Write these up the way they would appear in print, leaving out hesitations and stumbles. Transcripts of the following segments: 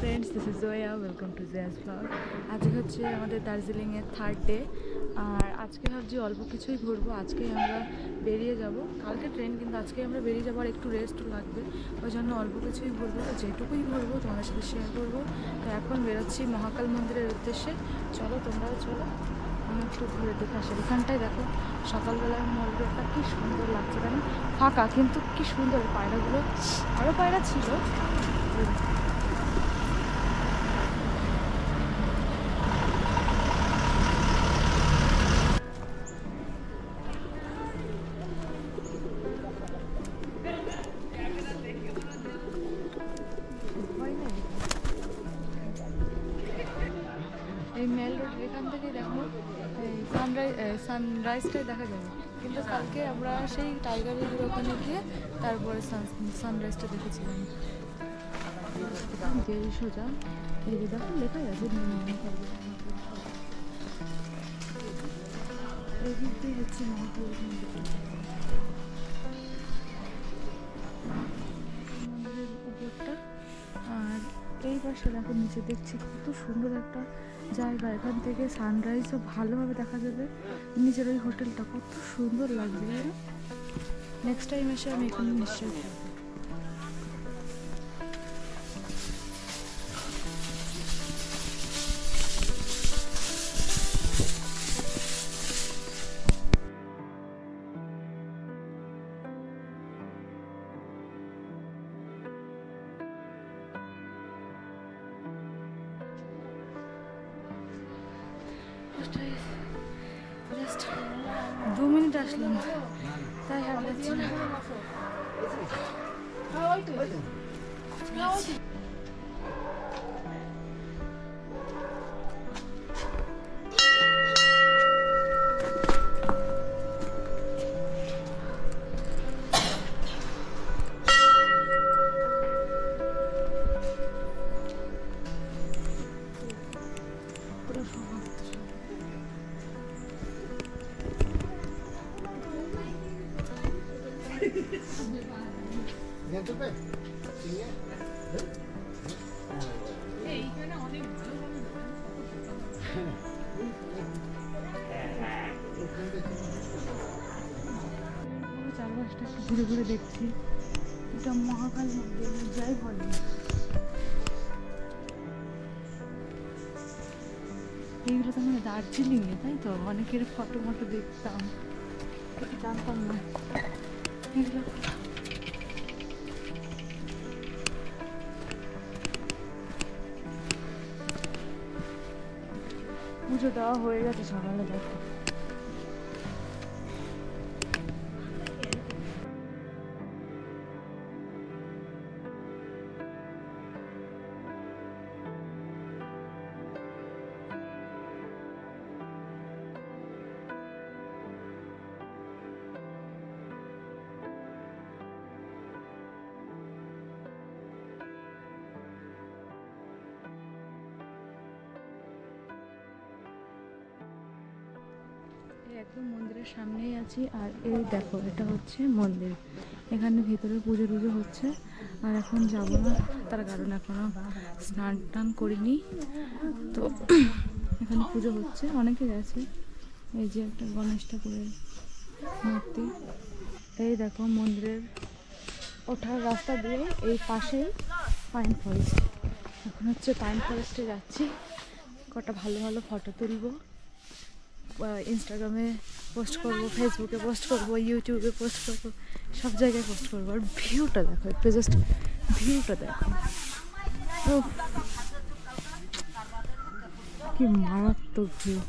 Friends this is Zoya welcome to Zoya's blog. आज হচ্ছে আমাদের দার্জিলিংয়ের থার্ড ডে। আর আজকে ভাবছি অল্প কিছুই ঘুরবো। আজকেই আমরা বেরিয়ে যাব, কালকে ট্রেন, কিন্তু আজকে আমরা বেরিয়ে যাবো আর একটু রেস্টও লাগবে, ওই জন্য অল্প কিছুই ঘুরবো। যেটুকুই ঘুরবো তোমাদের সাথে শেয়ার করবো। তো এখন বেরোচ্ছি মহাকাল মন্দিরের উদ্দেশ্যে। চলো তোমরাও চলো, আমি একটু ঘুরে দেখে আসি। এখানটায় দেখো সকালবেলার মন্দিরটা কী সুন্দর লাগছে, তাই না? ফাঁকা কিন্তু কী সুন্দর পায়রাগুলো, আরও পায়রা ছিল। এই মেল রোড এখান থেকে দেখো সানরাইজটাই দেখা যাবে, কিন্তু কালকে আমরা সেই টাইগার হিলের ওখানে গিয়ে তারপরে সানরাইজটা দেখেছিলাম। এই সোজা এই যে দেখো লেখাই আছে এই দিক দিয়ে হচ্ছে মহাকাল মন্দিরের উপরটা। আর এই পাশে দেখো নিচে দেখছি কত সুন্দর একটা জায়গা, এখান থেকে সানরাইজও ভালোভাবে দেখা যাবে। নিজের ওই হোটেলটা কত সুন্দর লাগবে, তাই না? নেক্সট টাইম এসে আমি এখানে নিশ্চয়ই থাকবো। জাস্ট 2 মিনিট আসলাম, তাই আর যাচ্ছি না। চারপাশটা ঘুরে ঘুরে দেখছি, এটা মহাকাল মন্দির যাই বলে। এইগুলো তো মানে দার্জিলিংয়ে, তাই তো? অনেকের ফটো মটো দেখতাম, জানতাম না এগুলো। পুজো দেওয়া হয়ে গেছে সকালে, দেখো একদম মন্দিরের সামনেই আছি। আর এই দেখো এটা হচ্ছে মন্দির, এখানে ভিতরে পুজো টুজো হচ্ছে। আর এখন যাবো না, তার কারণ এখনো স্নান টান করিনি, তো এখানে পুজো হচ্ছে, অনেকে গেছে। এই যে একটা গণেশ ঠাকুরের মূর্তি। এই দেখো মন্দিরের ওঠার রাস্তা দিয়ে এই পাশেই পাইন ফরেস্ট। এখন হচ্ছে পাইন ফরেস্টে যাচ্ছি, কটা ভালো ভালো ফটো তুলবো, ইনস্টাগ্রামে পোস্ট করবো, ফেসবুকে পোস্ট করবো, ইউটিউবে পোস্ট করবো, সব জায়গায় পোস্ট করবো। আর ভিউটা দেখো একটু, জাস্ট ভিউটা দেখো, ও কি মারাত্মক ভিউ।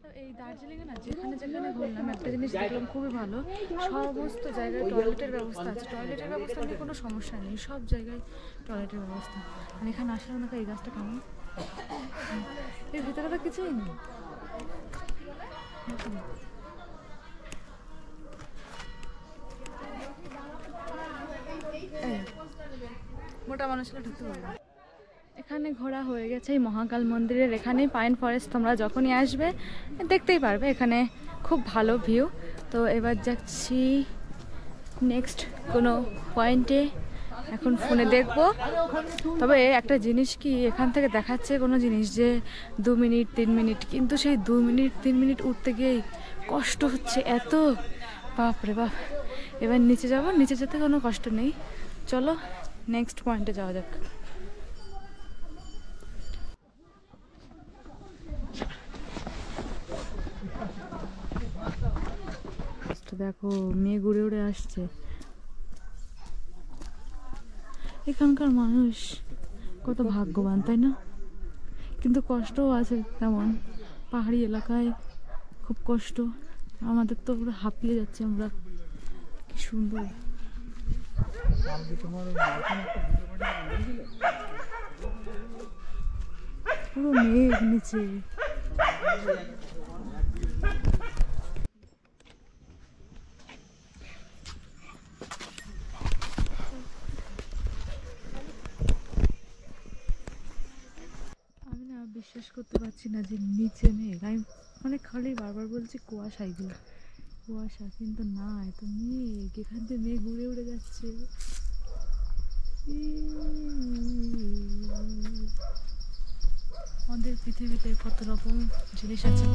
এই দার্জিলিংয়ে না যেখানে যেখানে ঘুরলাম একটা জিনিস দেখলাম খুবই ভালো, সমস্ত জায়গায় টয়লেটের ব্যবস্থা আছে। টয়লেটের ব্যবস্থা নিয়ে কোনো সমস্যা নেই, সব জায়গায় টয়লেটের ব্যবস্থা। আর এখানে আসার মতো এই গাছটা কেমন, এর ভিতরে তো কিছুই নেই। মোটা মানুষরা ঢুকতে পারবে। এখানে ঘোরা হয়ে গেছে এই মহাকাল মন্দিরের এখানেই পাইন ফরেস্ট, তোমরা যখনই আসবে দেখতেই পারবে, এখানে খুব ভালো ভিউ। তো এবার যাচ্ছি নেক্সট কোনো পয়েন্টে, এখন ফোনে দেখবো। তবে একটা জিনিস কি, এখান থেকে দেখাচ্ছে কোনো জিনিস যে 2 মিনিট 3 মিনিট, কিন্তু সেই 2 মিনিট 3 মিনিট উঠতে গিয়েই কষ্ট হচ্ছে এত, বাপরে বাপ। এবার নিচে যাব, নিচে যেতে কোনো কষ্ট নেই। চলো নেক্সট পয়েন্টে যাওয়া যাক। দেখো মেয়ে ঘুরে উড়ে আসছে। এখানকার মানুষ কত ভাগ্যবান, তাই না? কিন্তু কষ্টও আছে তেমন, পাহাড়ি এলাকায় খুব কষ্ট। আমাদের তো পুরো হাঁপিয়ে যাচ্ছে আমরা। কি সুন্দর পুরো মেঘ নিচে। বিশ্বাস করতে পারছি না যে নিচে মেঘ। আমি মানে খালি বারবার বলছি কুয়াশা, এগুলো কুয়াশা, কিন্তু না, এত মেঘ। এখান থেকে মেঘ উড়ে উড়ে যাচ্ছে। আমাদের পৃথিবীতে কত রকম জিনিস আছে।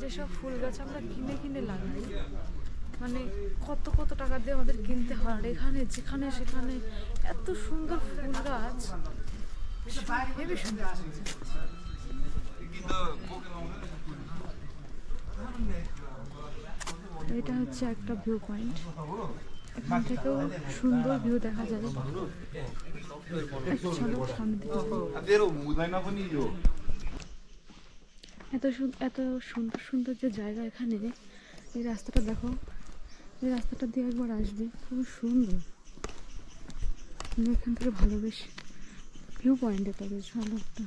যেসব ফুল গাছ আমরা কিনে কিনে লাগাই, মানে কত কত টাকা দিয়ে আমাদের কিনতে হয়, আর এখানে যেখানে সেখানে এত সুন্দর ফুল গাছ, হেবি সুন্দর। এটা হচ্ছে একটা ভিউ পয়েন্ট, এখান থেকেও সুন্দর ভিউ দেখা যায়। এত সুন্দর সুন্দর যে জায়গা এখানে, এই রাস্তাটা দেখো, এই রাস্তাটা দিয়ে একবার আসবে, খুব সুন্দর। আমি এখান থেকে ভালো বেশ ভিউ পয়েন্ট, এটা বেশ ভালো একটা।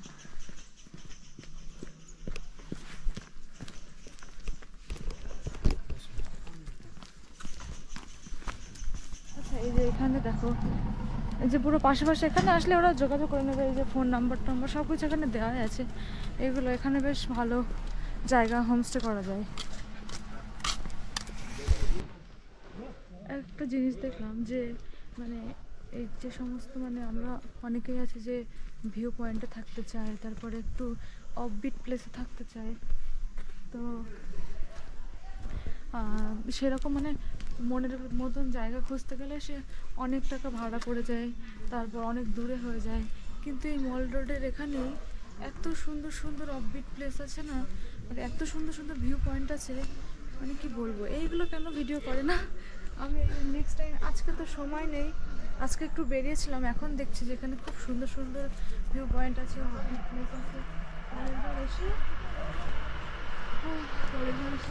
আচ্ছা এই যে এখানে দেখো, এই যে পুরো পাশাপাশি, এখানে আসলে ওরা যোগাযোগ করে নেবে। এই যে ফোন নাম্বার টাম্বার সব কিছু এখানে দেওয়া আছে। এগুলো এখানে বেশ ভালো জায়গা, হোমস্টে করা যায়। একটা জিনিস দেখলাম যে মানে এই যে সমস্ত, মানে আমরা অনেকেই আছে যে ভিউ পয়েন্টে থাকতে চায়, তারপরে একটু অফবিট প্লেসে থাকতে চায়, তো সেরকম মানে মনের মতন জায়গা খুঁজতে গেলে সে অনেক টাকা ভাড়া পড়ে যায়, তারপর অনেক দূরে হয়ে যায়। কিন্তু এই মল রোডের এখানেই এত সুন্দর সুন্দর অফবিট প্লেস আছে না, মানে এত সুন্দর সুন্দর ভিউ পয়েন্ট আছে, মানে কি বলবো। এইগুলো কেন ভিডিও করে না আমি নেক্সট টাইম। আজকে তো সময় নেই, আজকে একটু বেরিয়েছিলাম, এখন দেখছি যে এখানে খুব সুন্দর সুন্দর ভিউ পয়েন্ট আছে, অফবিট প্লেস আছে। আরেকবার এসে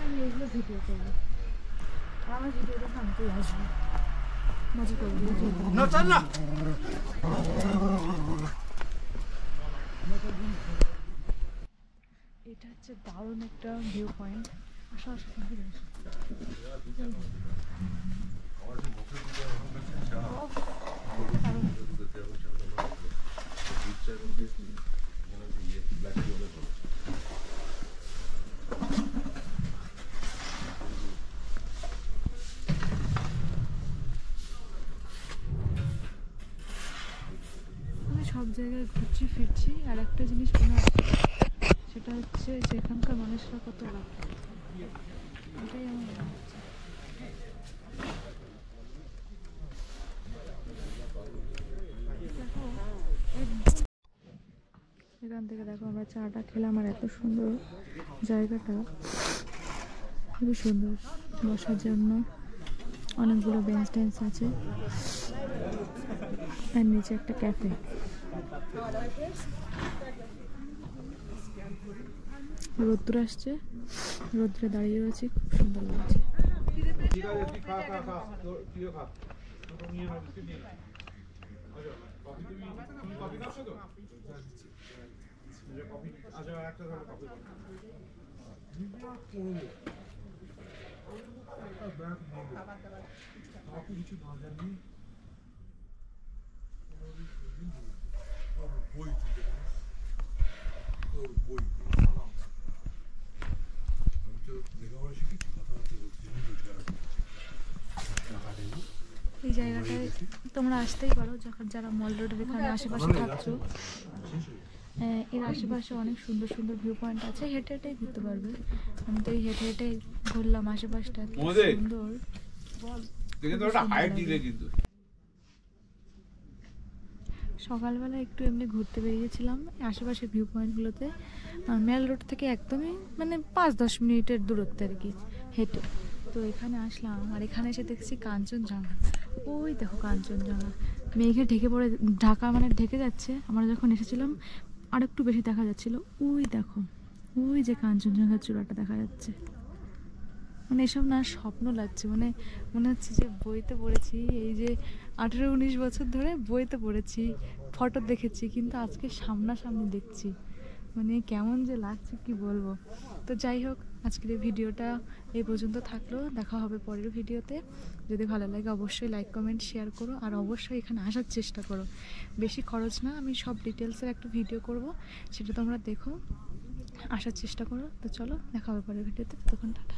আমি এইগুলো ভিডিও করবো, আমার ভিডিওটা থামতেই আসবে, মজা করবো। এটা হচ্ছে দারুণ একটা ভিউ পয়েন্ট। আসো আসো, সব জায়গায় ঘুরছি ফিরছি আর একটা জিনিস মনে হচ্ছে, সেটা হচ্ছে যে এখানকার মানুষরা কত লাভ, এটাই আমার মনে হচ্ছে। এখান থেকে দেখো আমরা চাটা খেলাম আর এত সুন্দর জায়গাটা, খুবই সুন্দর বসার জন্য, অনেকগুলো বেঞ্চ টেঞ্চ আছে আর নিচে একটা ক্যাফে। রোদ্দুর আসছে, রোদ্রে দাঁড়িয়ে রয়েছে, খুব সুন্দর লাগছে। এই জায়গাটায় তোমরা আসতেই পারো, যখন যারা মল রোডের এখানে আশেপাশে থাকছো। এর আশেপাশে অনেক সুন্দর সুন্দর ভিউ পয়েন্ট আছে, হেঁটে হেঁটেই ঘুরতে পারবে। আমি তো এই হেঁটে হেঁটে ঘুরলাম আশেপাশটা, সুন্দর। সকালবেলা একটু এমনি ঘুরতে বেরিয়েছিলাম আশেপাশের ভিউ পয়েন্টগুলোতে, মেল রোড থেকে একদমই মানে 5-10 মিনিটের দূরত্বে আর কি হেঁটে। তো এখানে আসলাম আর এখানে এসে দেখছি কাঞ্চনজঙ্ঘা। ওই দেখো কাঞ্চনজঙ্ঘা মেঘে ঢাকা মানে ঢেকে যাচ্ছে। আমরা যখন এসেছিলাম আর একটু বেশি দেখা যাচ্ছিল। ওই দেখো, ওই যে কাঞ্চনজঙ্ঘার চূড়াটা দেখা যাচ্ছে। মানে এসব না স্বপ্ন লাগছে, মানে মনে হচ্ছে যে বইতে পড়েছি, এই যে 18-19 বছর ধরে বইতে পড়েছি, ফটো দেখেছি, কিন্তু আজকে সামনাসামনি দেখছি, মানে কেমন যে লাগছে কি বলবো। তো যাই হোক, আজকের এই ভিডিওটা এই পর্যন্ত থাকলো, দেখা হবে পরের ভিডিওতে। যদি ভালো লাগে অবশ্যই লাইক কমেন্ট শেয়ার করো, আর অবশ্যই এখানে আসার চেষ্টা করো। বেশি খরচ না, আমি সব ডিটেলসের একটা ভিডিও করব, সেটা তোমরা দেখো, আসার চেষ্টা করো। তো চলো, দেখা হবে পরের ভিডিওতে, ততক্ষণ টাটা।